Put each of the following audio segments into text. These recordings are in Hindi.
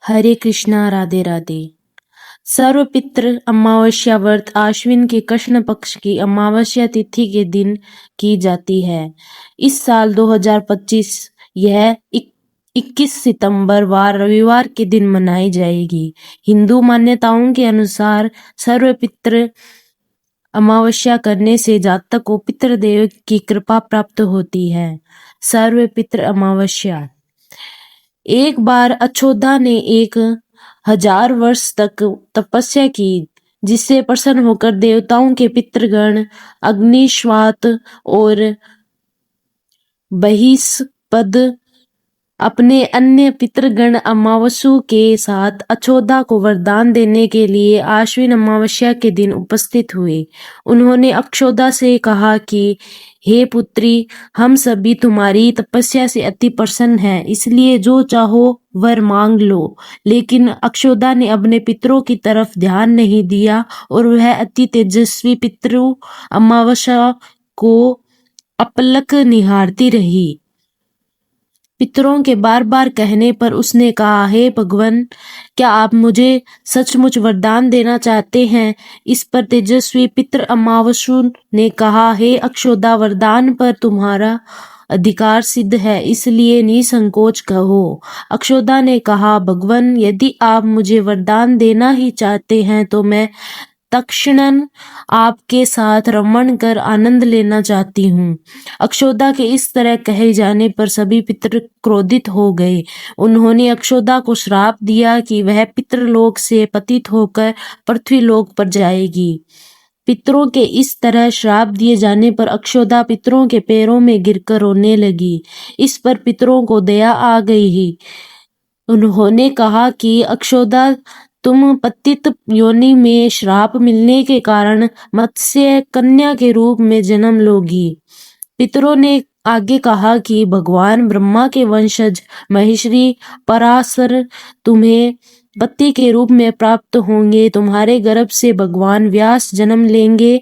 हरे कृष्णा, राधे राधे। सर्वपित्र अमावस्या व्रत आश्विन के कृष्ण पक्ष की अमावस्या तिथि के दिन की जाती है। इस साल 2025 यह 21 सितंबर वार रविवार के दिन मनाई जाएगी। हिंदू मान्यताओं के अनुसार सर्वपित्र अमावस्या करने से जातक को पितृदेव की कृपा प्राप्त होती है। सर्वपित्र अमावस्या। एक बार अछोदा ने 1000 वर्ष तक तपस्या की, जिससे प्रसन्न होकर देवताओं के पितृगण अग्निश्वात और बहिष्पद अपने अन्य पितृगण अमावस्या के साथ अछोदा को वरदान देने के लिए आश्विन अमावस्या के दिन उपस्थित हुए। उन्होंने अक्षोदा से कहा कि हे पुत्री, हम सभी तुम्हारी तपस्या से अति प्रसन्न हैं, इसलिए जो चाहो वर मांग लो। लेकिन अक्षोदा ने अपने पितरों की तरफ ध्यान नहीं दिया और वह अति तेजस्वी पितृ अमावस्या को अपलक निहारती रही। पितरों के बार बार कहने पर उसने कहा, हे भगवान, क्या आप मुझे सचमुच वरदान देना चाहते हैं? इस पर तेजस्वी पितृ अमावस्या ने कहा, हे अक्षोदा, वरदान पर तुम्हारा अधिकार सिद्ध है, इसलिए निसंकोच कहो। अक्षोदा ने कहा, भगवान, यदि आप मुझे वरदान देना ही चाहते हैं तो मैं तत्क्षण आपके साथ रमण कर आनंद लेना चाहती हूँ। अक्षोदा के इस तरह कहे जाने पर सभी पितृ क्रोधित हो गए। उन्होंने अक्षोदा को श्राप दिया कि वह पितृलोक से पतित होकर पृथ्वीलोक पर जाएगी। पितरों के इस तरह श्राप दिए जाने पर अक्षोदा पितरों के पैरों में गिरकर रोने लगी। इस पर पितरों को दया आ गई ही। उन्होंने कहा कि अक्षोदा, तुम पतित योनि में श्राप मिलने के कारण मत्स्य कन्या के रूप में जन्म लोगी। पितरों ने आगे कहा कि भगवान ब्रह्मा के वंशज महेश्वरी पराशर तुम्हें पति के रूप में प्राप्त होंगे। तुम्हारे गर्भ से भगवान व्यास जन्म लेंगे।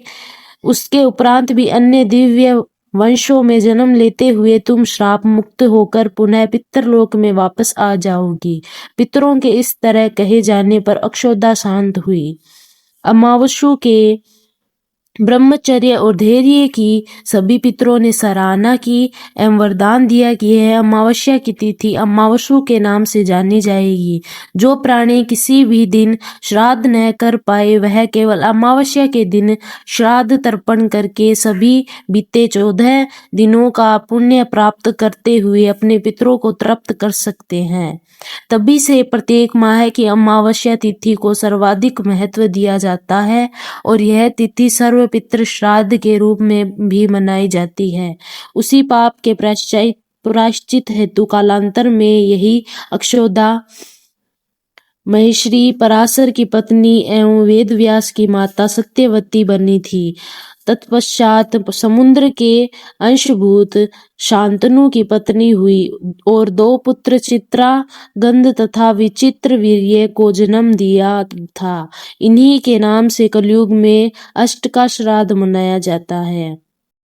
उसके उपरांत भी अन्य दिव्य वंशों में जन्म लेते हुए तुम श्राप मुक्त होकर पुनः पितृलोक में वापस आ जाओगी। पितरों के इस तरह कहे जाने पर अक्षोदा शांत हुई। अमावस्या के ब्रह्मचर्य और धैर्य की सभी पितरों ने सराहना की एवं वरदान दिया कि यह अमावस्या की तिथि अमावस्या के नाम से जानी जाएगी। जो प्राणी किसी भी दिन श्राद्ध न कर पाए वह केवल अमावस्या के दिन श्राद्ध तर्पण करके सभी बीते 14 दिनों का पुण्य प्राप्त करते हुए अपने पितरों को तृप्त कर सकते हैं। तभी से प्रत्येक माह की अमावस्या तिथि को सर्वाधिक महत्व दिया जाता है और यह तिथि सर्वपितृ श्राद्ध के रूप में भी मनाई जाती है। उसी पाप के प्रायश्चित हेतु कालांतर में यही अक्षोदा महेश्वरी पराशर की पत्नी एवं वेदव्यास की माता सत्यवती बनी थी। तत्पश्चात समुद्र के अंशभूत शांतनु की पत्नी हुई और 2 पुत्र चित्रा गंध तथा विचित्र वीर्य को जन्म दिया था। इन्हीं के नाम से कलयुग में अष्ट का श्राद्ध मनाया जाता है।